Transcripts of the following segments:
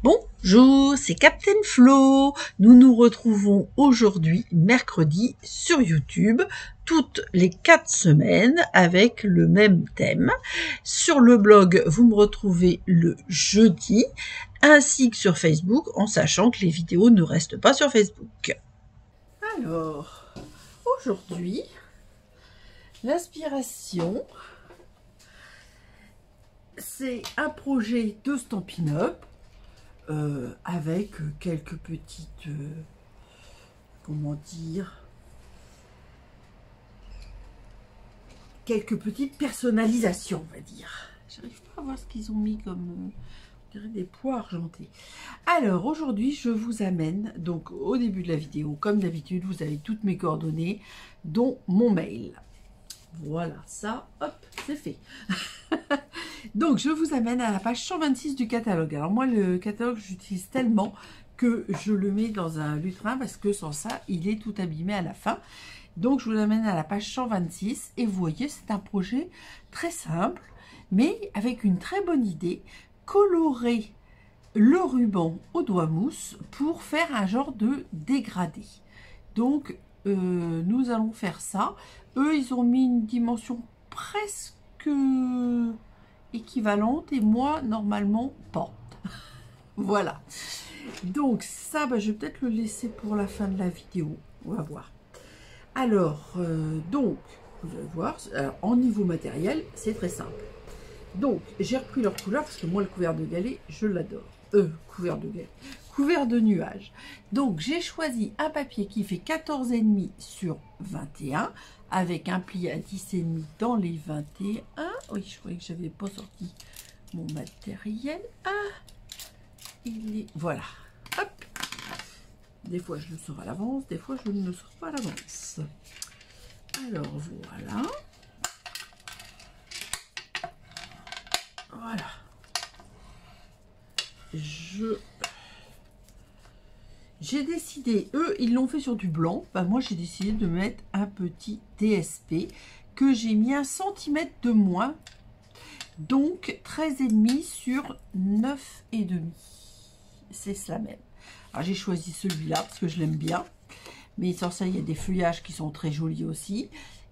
Bonjour, c'est Captain Flo. Nous nous retrouvons aujourd'hui, mercredi, sur YouTube, toutes les 4 semaines avec le même thème. Sur le blog, vous me retrouvez le jeudi, ainsi que sur Facebook, en sachant que les vidéos ne restent pas sur Facebook. Alors, aujourd'hui, l'inspiration, c'est un projet de Stampin' Up avec quelques petites, comment dire, quelques petites personnalisations, on va dire. J'arrive pas à voir ce qu'ils ont mis comme on dirait des pois argentés. Alors aujourd'hui, je vous amène, donc au début de la vidéo, comme d'habitude, vous avez toutes mes coordonnées, dont mon mail. Voilà, ça, hop, c'est fait. Donc, je vous amène à la page 126 du catalogue. Alors, moi, le catalogue, j'utilise tellement que je le mets dans un lutrin parce que sans ça, il est tout abîmé à la fin. Donc, je vous amène à la page 126 et vous voyez, c'est un projet très simple, mais avec une très bonne idée, colorer le ruban au doigt mousse pour faire un genre de dégradé. Donc, nous allons faire ça. Eux, ils ont mis une dimension presque équivalente et moi, normalement, pas. Voilà. Donc, ça, bah, je vais peut-être le laisser pour la fin de la vidéo. On va voir. Alors, donc, vous allez voir, alors, en niveau matériel, c'est très simple. Donc, j'ai repris leur couleur parce que moi, le couvert de galet, je l'adore. Couvert de galet. Couvert de nuages. Donc, j'ai choisi un papier qui fait 14,5 sur 21 avec un pli à 10,5 dans les 21. Oui, je croyais que j'avais pas sorti mon matériel. Ah, il est... Voilà. Hop. Des fois, je le sors à l'avance. Des fois, je ne le sors pas à l'avance. Alors, voilà. Voilà. J'ai décidé, eux, ils l'ont fait sur du blanc. Ben, moi, j'ai décidé de mettre un petit DSP que j'ai mis 1 cm de moins. Donc, 13,5 sur 9,5. C'est cela même. Alors, j'ai choisi celui-là parce que je l'aime bien. Mais sans ça, il y a des feuillages qui sont très jolis aussi.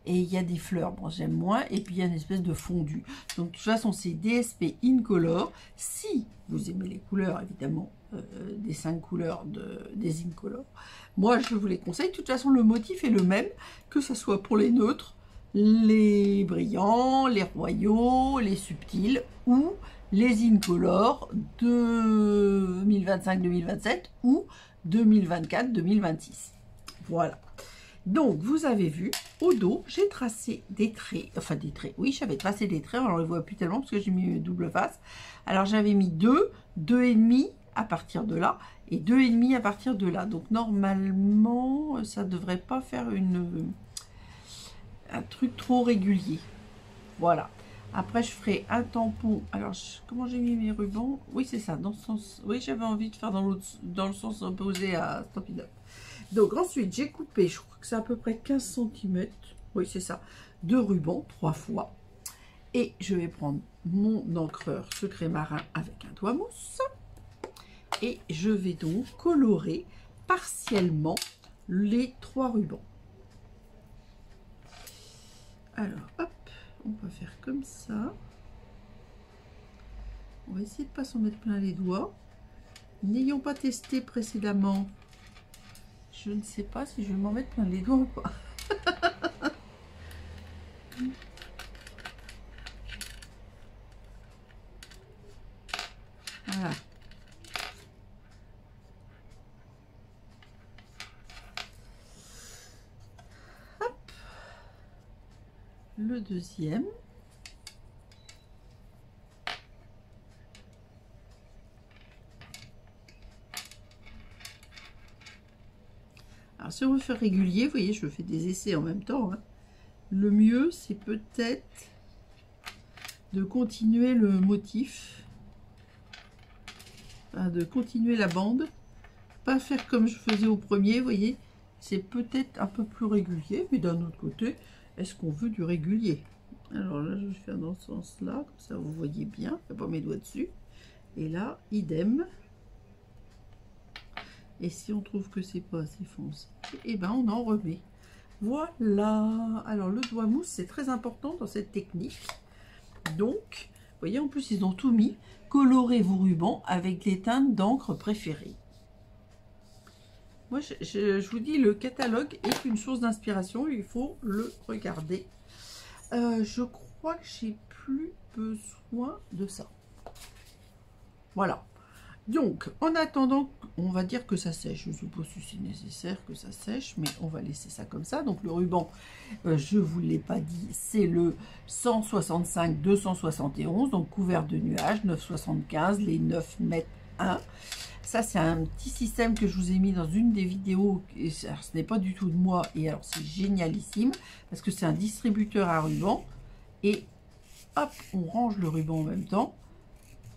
Et il y a des fleurs, bon j'aime moins, et puis il y a une espèce de fondu. Donc de toute façon c'est DSP Incolor. Si vous aimez les couleurs évidemment, des 5 couleurs des Incolor, moi je vous les conseille. De toute façon le motif est le même, que ce soit pour les neutres, les brillants, les royaux, les subtils, ou les Incolor 2025-2027 ou 2024-2026. Voilà. Donc, vous avez vu, au dos, j'ai tracé des traits. Enfin, des traits. Oui, j'avais tracé des traits. On ne les voit plus tellement parce que j'ai mis double face. Alors, j'avais mis 2, 2,5 à partir de là et 2,5 à partir de là. Donc, normalement, ça ne devrait pas faire un truc trop régulier. Voilà. Après, je ferai un tampon. Alors, comment j'ai mis mes rubans? Oui, c'est ça, dans le sens... Oui, j'avais envie de faire dans le sens opposé à Stampin' Up. Donc, ensuite, j'ai coupé, je crois que c'est à peu près 15 cm. Oui, c'est ça. De ruban, 3 fois. Et je vais prendre mon encreur secret marin avec un doigt mousse. Et je vais donc colorer partiellement les 3 rubans. Alors, hop. On va faire comme ça. On va essayer de ne pas s'en mettre plein les doigts. N'ayant pas testé précédemment, je ne sais pas si je vais m'en mettre plein les doigts ou pas. Voilà. Hop. Le deuxième. Alors, si on veut faire régulier, vous voyez, je fais des essais en même temps. Hein. Le mieux, c'est peut-être de continuer le motif, enfin, de continuer la bande, pas faire comme je faisais au premier, vous voyez, c'est peut-être un peu plus régulier, mais d'un autre côté, est-ce qu'on veut du régulier? Alors là, je vais faire dans ce sens-là, comme ça vous voyez bien, je ne pas mes doigts dessus. Et là, idem. Et si on trouve que c'est pas assez foncé, et ben on en remet. Voilà. Alors le doigt mousse, c'est très important dans cette technique. Donc, vous voyez, en plus ils ont tout mis. Colorez vos rubans avec les teintes d'encre préférées. Moi, je vous dis, le catalogue est une source d'inspiration. Il faut le regarder. Je crois que j'ai plus besoin de ça. Voilà. Donc, en attendant, on va dire que ça sèche. Je ne sais pas si c'est nécessaire que ça sèche, mais on va laisser ça comme ça. Donc, le ruban, je ne vous l'ai pas dit, c'est le 165-271, donc couvert de nuages, 9,75, les 9 mètres 1. Ça, c'est un petit système que je vous ai mis dans une des vidéos. Et ce n'est pas du tout de moi. Et alors, c'est génialissime parce que c'est un distributeur à ruban. Et hop, on range le ruban en même temps.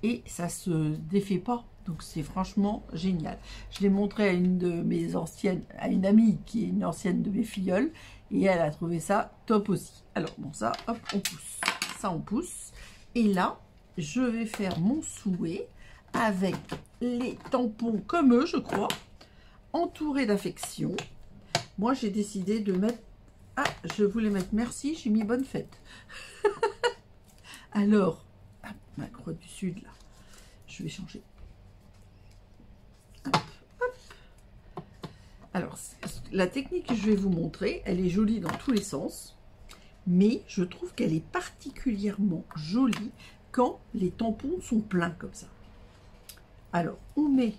Et ça se défait pas. Donc, c'est franchement génial. Je l'ai montré à une de mes anciennes, à une amie qui est une ancienne de mes filleules. Et elle a trouvé ça top aussi. Alors, bon, ça, hop, on pousse. Ça, on pousse. Et là, je vais faire mon souhait avec les tampons comme eux, je crois, entourés d'affection. Moi, j'ai décidé de mettre... Ah, je voulais mettre merci, j'ai mis bonne fête. Alors, ah, ma croix du sud, là, je vais changer. Hop, hop. Alors, la technique que je vais vous montrer, elle est jolie dans tous les sens, mais je trouve qu'elle est particulièrement jolie quand les tampons sont pleins comme ça. Alors, on met...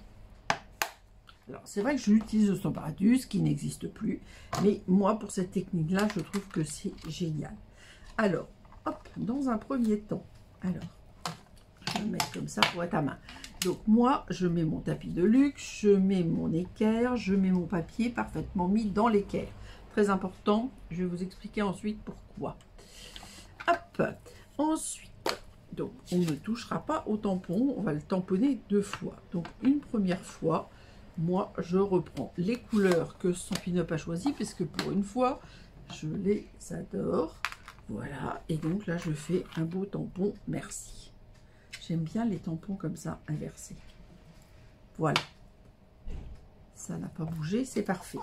Alors, c'est vrai que j'utilise le Stamparatus qui n'existe plus. Mais moi, pour cette technique-là, je trouve que c'est génial. Alors, hop, dans un premier temps. Alors, je vais le mettre comme ça pour être à main. Donc, moi, je mets mon tapis de luxe, je mets mon équerre, je mets mon papier parfaitement mis dans l'équerre. Très important, je vais vous expliquer ensuite pourquoi. Hop, ensuite. Donc, on ne touchera pas au tampon, on va le tamponner 2 fois. Donc, une première fois, moi, je reprends les couleurs que Stampin' Up a choisies, puisque pour une fois, je les adore. Voilà, et donc là, je fais un beau tampon, merci. J'aime bien les tampons comme ça, inversés. Voilà. Ça n'a pas bougé, c'est parfait.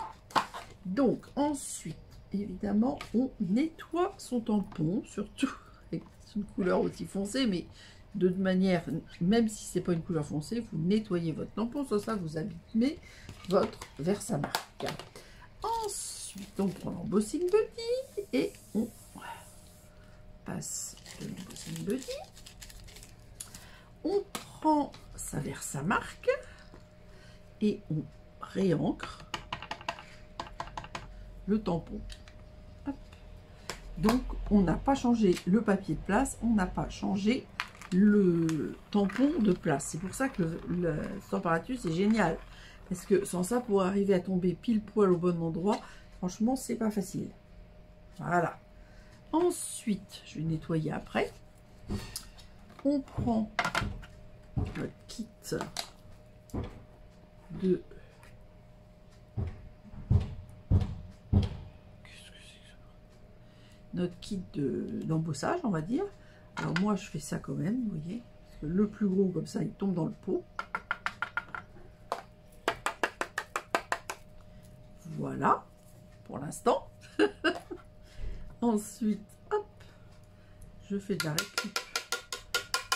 Donc, ensuite, évidemment, on nettoie son tampon, surtout... une couleur aussi foncée, mais de manière, même si c'est pas une couleur foncée, vous nettoyez votre tampon, sans ça vous abîmez votre Versamark. Ensuite, on prend l'embossing buddy et on passe de l'embossing buddy. On prend sa Versamark et on réancre le tampon. Donc, on n'a pas changé le papier de place, on n'a pas changé le tampon de place. C'est pour ça que le Stamparatus est génial. Parce que sans ça, pour arriver à tomber pile poil au bon endroit, franchement, c'est pas facile. Voilà. Ensuite, je vais nettoyer après. On prend notre kit de... notre kit d'embossage, on va dire. Alors moi, je fais ça quand même, vous voyez. Parce que le plus gros, comme ça, il tombe dans le pot. Voilà, pour l'instant. Ensuite, hop, je fais de la récup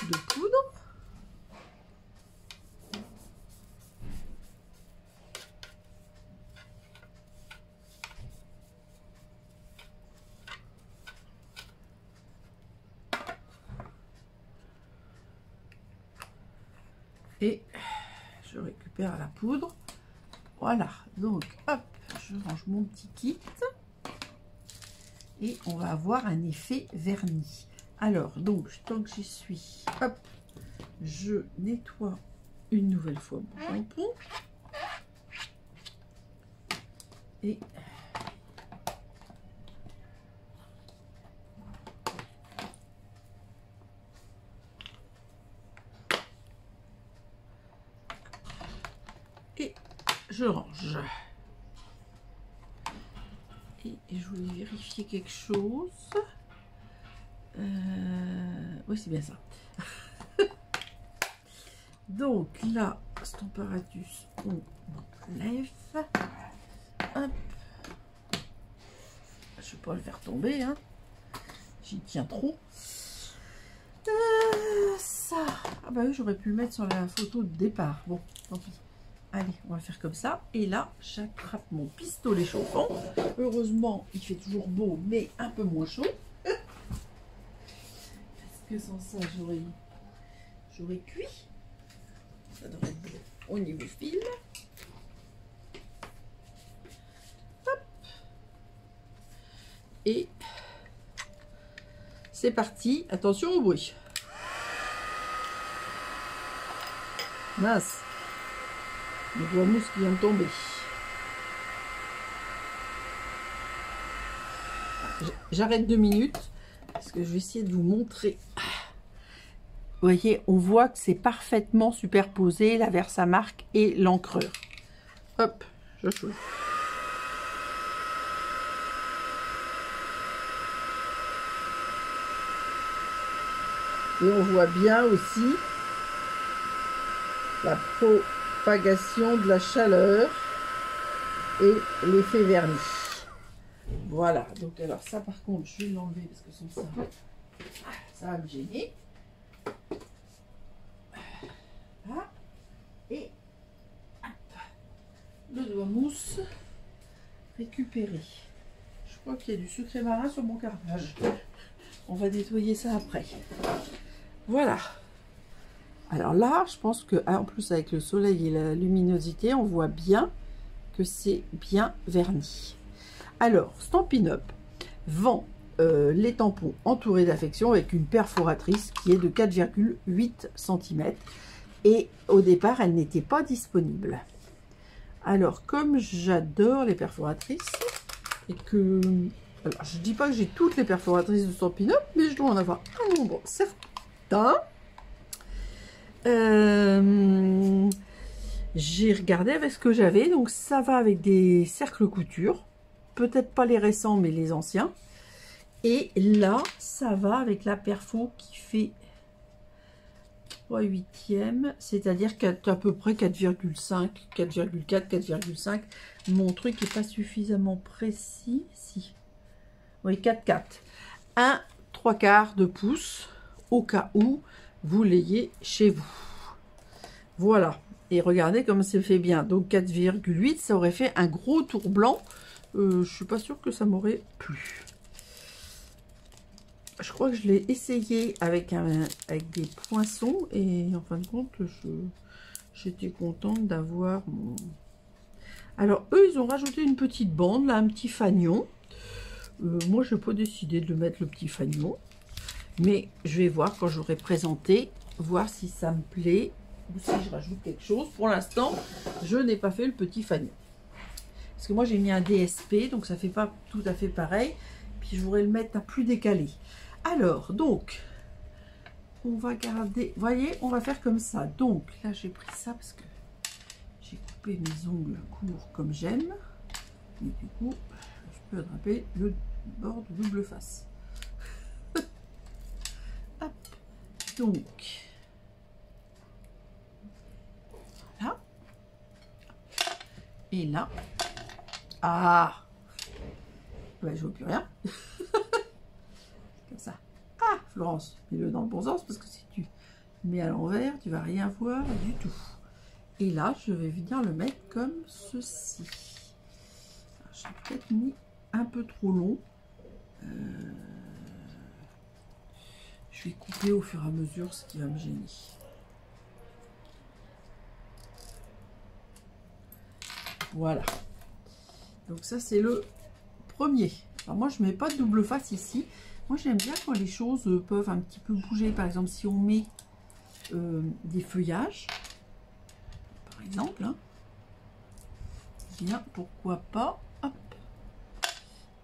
de poudre. Et je récupère la poudre. Voilà, donc hop, je range mon petit kit. Et on va avoir un effet vernis. Alors, donc, tant que j'y suis, hop, je nettoie une nouvelle fois mon tampon. Et je range. Et je voulais vérifier quelque chose. Oui, c'est bien ça. Donc là, Stamparatus, on Lève. Hop. Je vais pas le faire tomber, hein. J'y tiens trop. Ça. Ah bah oui, j'aurais pu le mettre sur la photo de départ. Bon, tant pis. Allez, on va faire comme ça. Et là, j'attrape mon pistolet chauffant. Heureusement, il fait toujours beau, mais un peu moins chaud. Parce que sans ça, j'aurais cuit. Ça devrait être bon au niveau film. Hop. Et c'est parti. Attention au bruit. Mince. Le doigt mousse qui vient de tomber. J'arrête 2 minutes parce que je vais essayer de vous montrer. Vous voyez, on voit que c'est parfaitement superposé la Versamark et l'encreur. Hop, je chauffe. Et on voit bien aussi la propagation de la chaleur et l'effet vernis. Voilà, donc alors ça par contre je vais l'enlever parce que sans ça va me gêner. Voilà. Et hop, le doigt mousse récupéré. Je crois qu'il y a du secret marin sur mon carrelage. On va nettoyer ça après. Voilà. Alors là, je pense que en plus avec le soleil et la luminosité, on voit bien que c'est bien verni. Alors, Stampin' Up vend les tampons entourés d'affection avec une perforatrice qui est de 4,8 cm. Et au départ, elle n'était pas disponible. Alors, comme j'adore les perforatrices, et que... Alors, je ne dis pas que j'ai toutes les perforatrices de Stampin' Up, mais je dois en avoir un nombre certain. J'ai regardé avec ce que j'avais, donc ça va avec des cercles couture, peut-être pas les récents mais les anciens, et là ça va avec la perfo qui fait 3/8, c'est-à-dire à peu près 4,5, 4,4, 4,5. Mon truc est pas suffisamment précis, si, oui, 4,4, 1/3 de pouce au cas où vous l'ayez chez vous. Voilà, et regardez comme c'est fait bien. Donc 4,8, ça aurait fait un gros tour blanc. Je suis pas sûre que ça m'aurait plu. Je crois que je l'ai essayé avec des poinçons et en fin de compte, j'étais contente d'avoir mon... Alors eux, ils ont rajouté une petite bande, là, un petit fanion. Moi, je n'ai pas décidé de mettre le petit fanion. Mais je vais voir quand j'aurai présenté, voir si ça me plaît ou si je rajoute quelque chose. Pour l'instant, je n'ai pas fait le petit fanion. Parce que moi, j'ai mis un DSP, donc ça ne fait pas tout à fait pareil. Puis je voudrais le mettre à plus décalé. Alors, donc, on va garder... Vous voyez, on va faire comme ça. Donc, là, j'ai pris ça parce que j'ai coupé mes ongles courts comme j'aime. Et du coup, je peux attraper le bord de double face. Hop. Donc, voilà. Et là, ah, ben, je vois plus rien. Comme ça. Ah, Florence, mets-le dans le bon sens parce que si tu mets à l'envers, tu vas rien voir du tout. Et là, je vais venir le mettre comme ceci. J'ai peut-être mis un peu trop long. Je vais couper au fur et à mesure ce qui va me gêner. Voilà. Donc ça, c'est le premier. Alors moi, je ne mets pas de double face ici. Moi, j'aime bien quand les choses peuvent un petit peu bouger. Par exemple, si on met des feuillages, par exemple, hein, bien, pourquoi pas. Hop.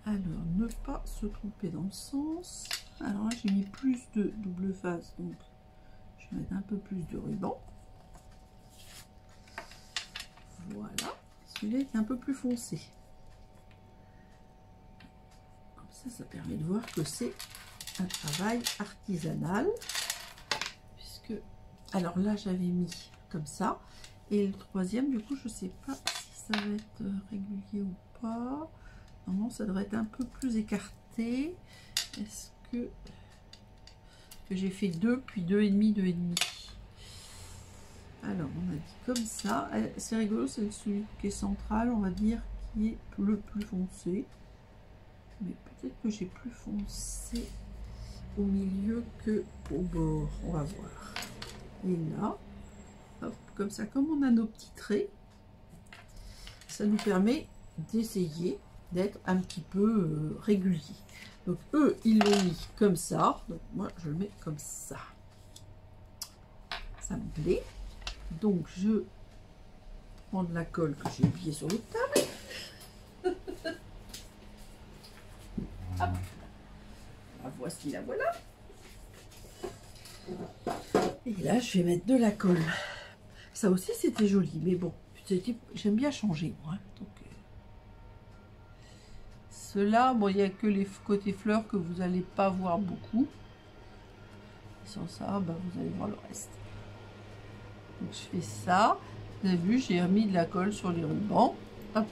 Alors, ne pas se tromper dans le sens. Alors là, j'ai mis plus de double face, donc je vais mettre un peu plus de ruban. Voilà. Celui-là est un peu plus foncé. Comme ça permet de voir que c'est un travail artisanal. Puisque, alors là, j'avais mis comme ça. Et le troisième, du coup, je ne sais pas si ça va être régulier ou pas. Normalement, ça devrait être un peu plus écarté. Est-ce que j'ai fait 2, puis 2,5, 2,5. Alors, on a dit comme ça. C'est rigolo, c'est celui qui est central, on va dire, qui est le plus foncé. Mais peut-être que j'ai plus foncé au milieu que au bord. On va voir. Et là, hop, comme ça, comme on a nos petits traits, ça nous permet d'essayer d'être un petit peu régulier. Donc eux, ils l'ont mis comme ça. Donc moi, je le mets comme ça. Ça me plaît. Donc je prends de la colle que j'ai oubliée sur l'autre table. Hop. Voici la voilà. Et là, je vais mettre de la colle. Ça aussi, c'était joli. Mais bon, j'aime bien changer, moi. Donc, ceux-là, bon, il n'y a que les côtés fleurs que vous n'allez pas voir beaucoup. Sans ça, bah, vous allez voir le reste. Donc, je fais ça. Vous avez vu, j'ai remis de la colle sur les rubans. Hop.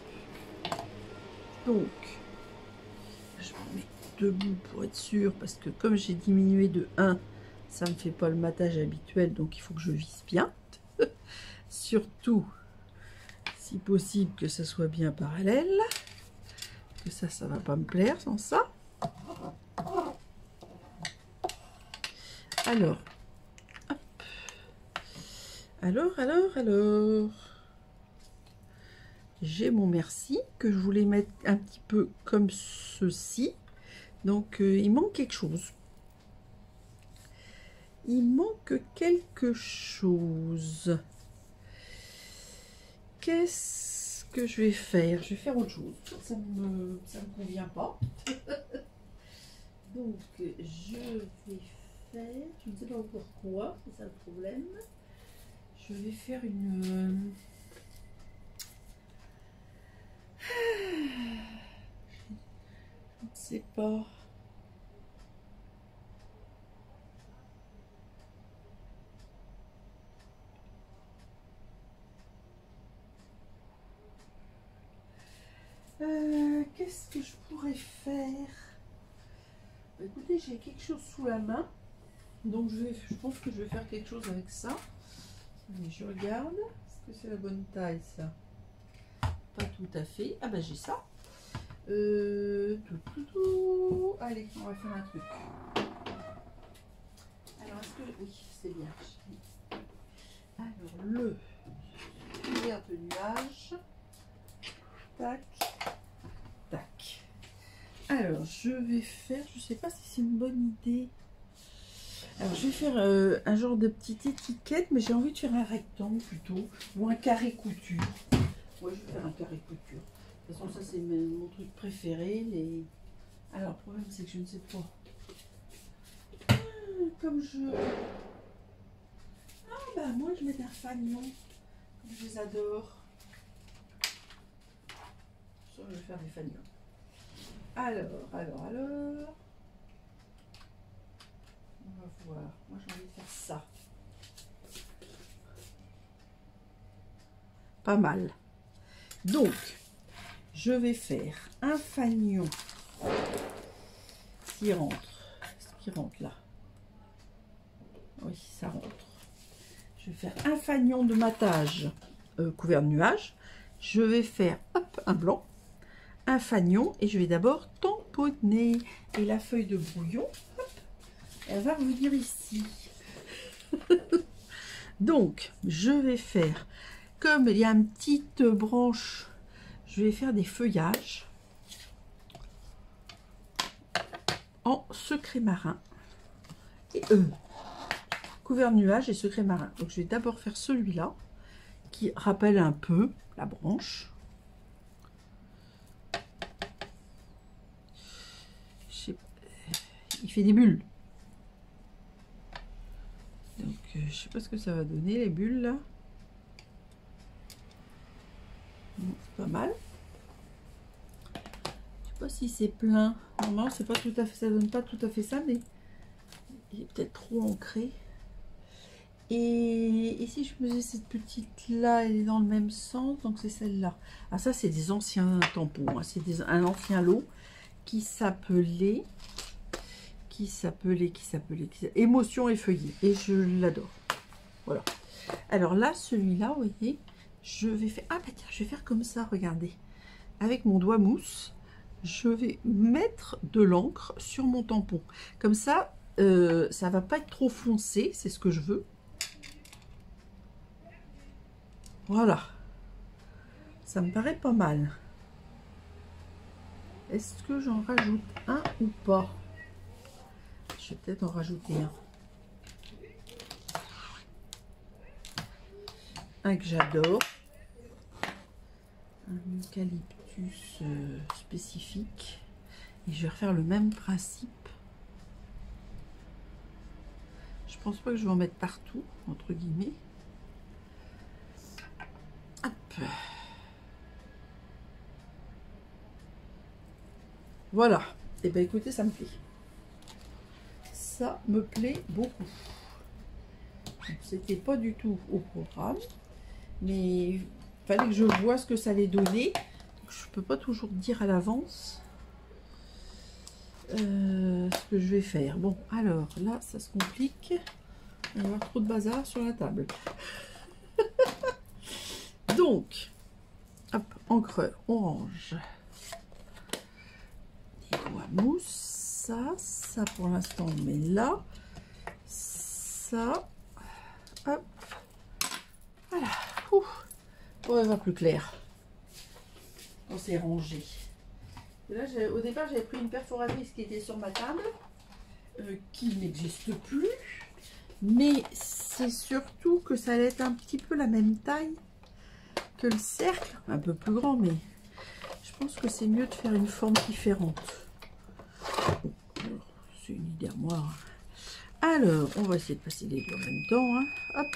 Donc, je me mets debout pour être sûr, parce que comme j'ai diminué de 1, ça ne me fait pas le matage habituel, donc il faut que je vise bien. Surtout, si possible, que ça soit bien parallèle. Que ça va pas me plaire sans ça. Alors, hop. Alors. J'ai mon merci que je voulais mettre un petit peu comme ceci. Donc, il manque quelque chose. Il manque quelque chose. Qu'est-ce que je vais faire? Je vais faire autre chose. Ça me convient pas. Donc, je vais faire... Je ne sais pas encore quoi, c'est ça le problème. Je vais faire une... Je ne sais pas. Qu'est-ce que je pourrais faire? Écoutez, j'ai quelque chose sous la main. Donc je pense que je vais faire quelque chose avec ça. Mais je regarde. Est-ce que c'est la bonne taille, ça? Pas tout à fait. Ah ben j'ai ça. Allez, on va faire un truc. Alors, est-ce que... Oui, c'est bien. Alors, le couvert de nuages. Tac. Tac. Alors, je vais faire... Je sais pas si c'est une bonne idée. Alors, je vais faire un genre de petite étiquette, mais j'ai envie de faire un rectangle plutôt. Ou un carré couture. Ouais, je vais faire un carré couture. De toute façon, ça, c'est mon truc préféré. Alors, le problème, c'est que je ne sais pas. Comme je... Ah, bah, moi, je mets un fanion. Je les adore. Ça, je vais faire des fanions. Alors. On va voir. Moi, j'ai envie de faire ça. Pas mal. Donc, je vais faire un fanion qui rentre. Est-ce qu'il rentre là? Oui, ça rentre. Je vais faire un fanion de matage couvert de nuages. Je vais faire hop, un blanc, un fanion et je vais d'abord tamponner. Et la feuille de brouillon, hop, elle va revenir ici. Donc, je vais faire, comme il y a une petite branche, je vais faire des feuillages en secret marin. Et couvert de nuages et secret marin. Donc, je vais d'abord faire celui-là, qui rappelle un peu la branche. Il fait des bulles. Donc, je sais pas ce que ça va donner, les bulles, là. Bon, c'est pas mal. Je sais pas si c'est plein. Normalement, c'est pas tout à fait, ça donne pas tout à fait ça, mais il est peut-être trop ancré. Et si je faisais cette petite là, elle est dans le même sens, donc c'est celle-là. Ah ça c'est des anciens tampons, hein. C'est un ancien lot qui s'appelait Émotion effeuillée, et je l'adore. Voilà. Alors là, celui-là, vous voyez, je vais faire, ah bah tiens, je vais faire comme ça, regardez. Avec mon doigt mousse, je vais mettre de l'encre sur mon tampon. Comme ça, ça va pas être trop foncé, c'est ce que je veux. Voilà. Ça me paraît pas mal. Est-ce que j'en rajoute un ou pas? Je vais peut-être en rajouter un que j'adore. Un eucalyptus spécifique. Et je vais refaire le même principe. Je pense pas que je vais en mettre partout, entre guillemets. Hop. Voilà. Et bien écoutez, ça me plaît. Ça me plaît beaucoup. C'était pas du tout au programme, mais il fallait que je vois ce que ça allait donner. Je peux pas toujours dire à l'avance ce que je vais faire. Bon, alors là, ça se complique. Il va y avoir trop de bazar sur la table. Donc, hop, encreur orange. Des doigts mousse. Ça pour l'instant on met là. Ça, hop, voilà. Ouf. Oh, elle va plus clair. On s'est rangé. Là, au départ, j'avais pris une perforatrice qui était sur ma table, qui n'existe plus. Mais c'est surtout que ça allait être un petit peu la même taille que le cercle, un peu plus grand, mais je pense que c'est mieux de faire une forme différente. C'est une idée à moi. Alors, on va essayer de passer les deux en même temps. Hein. Hop.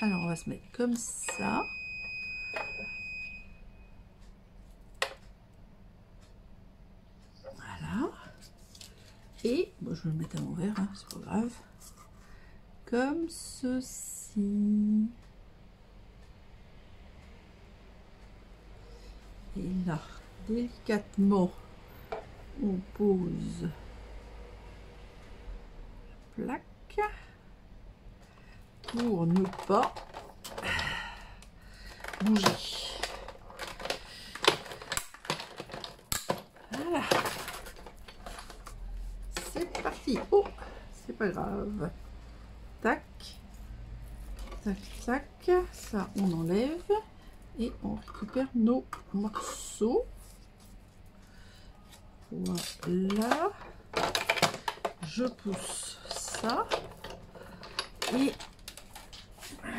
Alors, on va se mettre comme ça. Voilà. Et, bon, je vais le mettre à l'envers, hein, c'est pas grave. Comme ceci. Et là, délicatement, on pose la plaque pour ne pas bouger. Voilà. C'est parti. Oh, c'est pas grave. Tac, tac, tac. Ça, on enlève et on récupère nos morceaux. Voilà. Je pousse ça et voilà.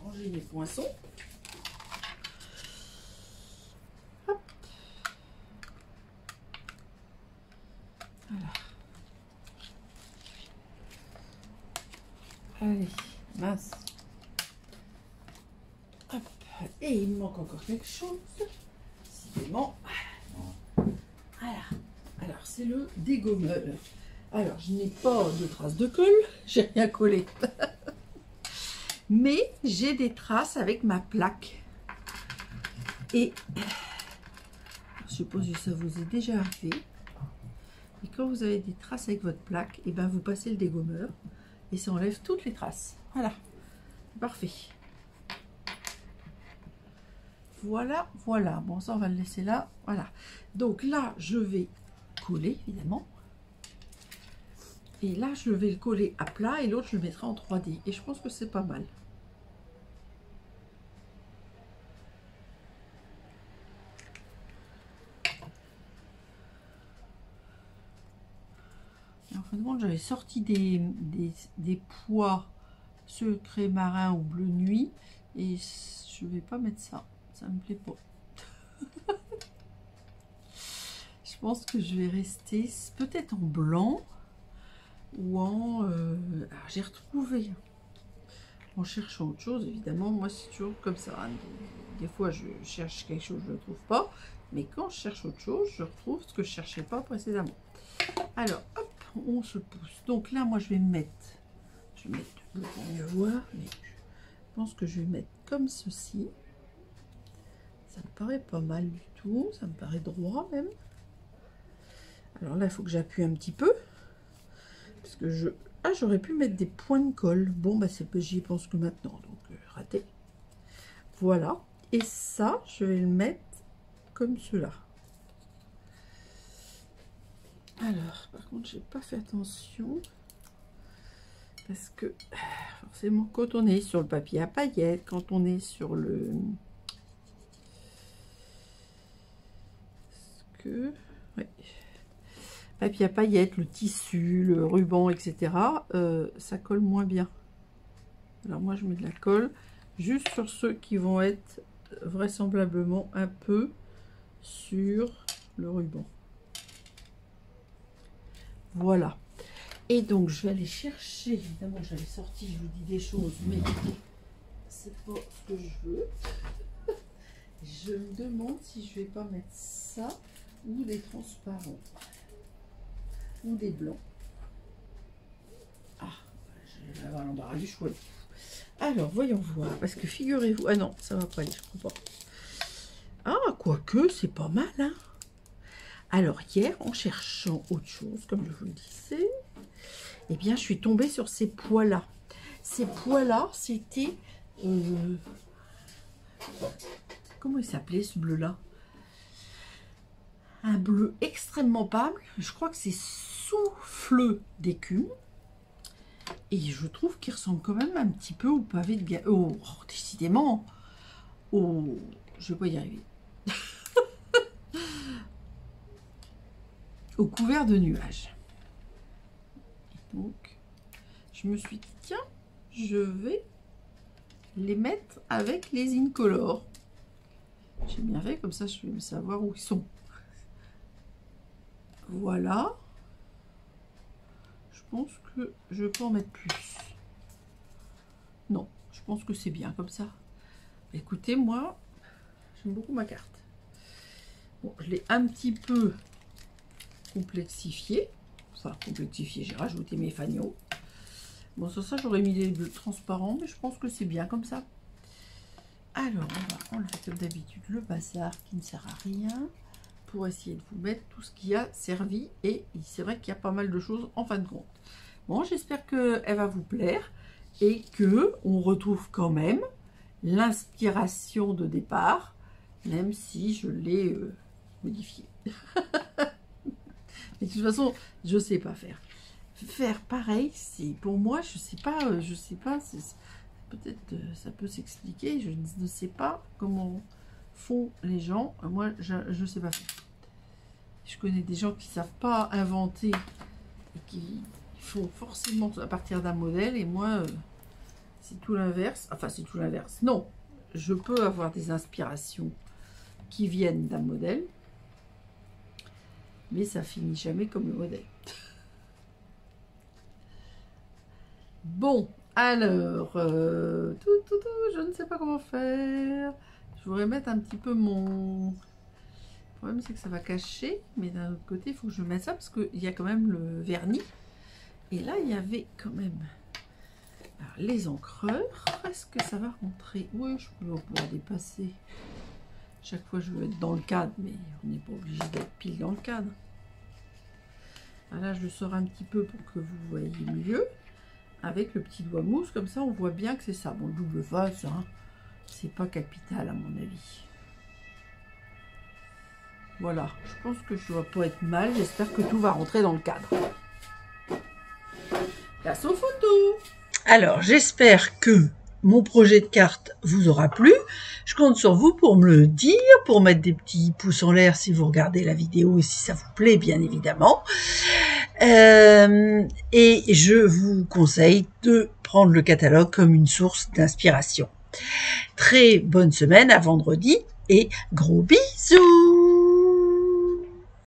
Ranger mes poinçons. Hop. Voilà. Allez, mince. Hop. Et il me manque encore quelque chose. Décidément. Voilà. Alors, c'est le dégommeur. Alors, je n'ai pas de traces de colle. J'ai rien collé. Mais j'ai des traces avec ma plaque. Et je suppose que ça vous est déjà arrivé. Et quand vous avez des traces avec votre plaque, et ben vous passez le dégommeur et ça enlève toutes les traces. Voilà, parfait. Voilà, voilà. Bon, ça on va le laisser là. Voilà. Donc là, je vais coller évidemment. Et là, je vais le coller à plat et l'autre, je le mettrai en 3D. Et je pense que c'est pas mal. En fin de compte, j'avais sorti des pois secret marin ou bleu nuit. Et je vais pas mettre ça. Ça me plaît pas. Je pense que je vais rester peut-être en blanc. Ou en... alors j'ai retrouvé, en cherchant autre chose, évidemment, moi c'est toujours comme ça, hein. Des fois je cherche quelque chose, je ne le trouve pas, mais quand je cherche autre chose, je retrouve ce que je ne cherchais pas précédemment. Alors, hop, on se pousse. Donc là, moi, je vais mettre le pour mieux voir, mais je pense que je vais mettre comme ceci. Ça me paraît pas mal du tout, ça me paraît droit même. Alors là, il faut que j'appuie un petit peu. Parce que j'aurais pu mettre des points de colle. Bon, bah j'y pense que maintenant, donc raté. Voilà. Et ça, je vais le mettre comme cela. Alors, par contre, j'ai pas fait attention. Parce que, forcément, quand on est sur le papier à paillettes, quand on est sur le... Ouais. Papier à paillettes, le tissu, le ruban, etc. Ça colle moins bien. Alors moi, je mets de la colle juste sur ceux qui vont être vraisemblablement un peu sur le ruban. Voilà. Et donc, je vais aller chercher, évidemment, j'avais sorti, je vous dis des choses, mais c'est pas ce que je veux. Je me demande si je vais pas mettre ça ou des transparents ou des blancs. Ah, je vais avoir l'embarras du choix. Alors, voyons voir, parce que figurez-vous... Ah non, ça va pas aller, je crois pas. Ah, quoique, c'est pas mal, hein. Alors, hier, en cherchant autre chose, comme je vous le disais, eh bien, je suis tombée sur ces pois-là. Ces pois-là, c'était... comment il s'appelait, ce bleu-là? Un bleu extrêmement pâle. Je crois que c'est souffleux d'écume. Et je trouve qu'il ressemble quand même un petit peu au pavé de Gaël. Oh, décidément. Oh, je vais pas y arriver. Au couvert de nuages. Et donc, je me suis dit, tiens, je vais les mettre avec les Incolor. J'ai bien fait, comme ça, je vais savoir où ils sont. Voilà. Je pense que je peux en mettre plus. Non, je pense que c'est bien comme ça. Écoutez, moi, j'aime beaucoup ma carte. Bon, je l'ai un petit peu complexifié. Enfin, complexifié, j'ai rajouté mes fanions. Bon, sur ça, j'aurais mis les bleus transparents, mais je pense que c'est bien comme ça. Alors, on va enlever comme d'habitude le bazar qui ne sert à rien pour essayer de vous mettre tout ce qui a servi. Et c'est vrai qu'il y a pas mal de choses en fin de compte. Bon, j'espère qu'elle va vous plaire et que on retrouve quand même l'inspiration de départ, même si je l'ai modifiée. Mais de toute façon, je sais pas faire. Faire pareil, c'est pour moi, je sais pas, peut-être ça peut s'expliquer. Je ne sais pas comment font les gens. Moi, je sais pas faire. Je connais des gens qui savent pas inventer et qui font forcément à partir d'un modèle. Et moi, c'est tout l'inverse. Enfin, c'est tout l'inverse. Non, je peux avoir des inspirations qui viennent d'un modèle, mais ça finit jamais comme le modèle. Bon, alors, je ne sais pas comment faire. Je voudrais mettre un petit peu mon... Le problème, c'est que ça va cacher, mais d'un autre côté, il faut que je mette ça, parce qu'il y a quand même le vernis. Et là, il y avait quand même... Alors, les encreurs, est-ce que ça va rentrer? Oui, je peux pouvoir dépasser. Chaque fois, je veux être dans le cadre, mais on n'est pas obligé d'être pile dans le cadre. Là, je le sors un petit peu pour que vous voyez mieux. Avec le petit doigt mousse, comme ça, on voit bien que c'est ça. Bon, le double face, hein, c'est pas capital, à mon avis. Voilà, je pense que je dois pas être mal. J'espère que tout va rentrer dans le cadre. Place aux photos. Alors, j'espère que mon projet de carte vous aura plu. Je compte sur vous pour me le dire, pour mettre des petits pouces en l'air si vous regardez la vidéo et si ça vous plaît, bien évidemment. Et je vous conseille de prendre le catalogue comme une source d'inspiration. Très bonne semaine, à vendredi et gros bisous!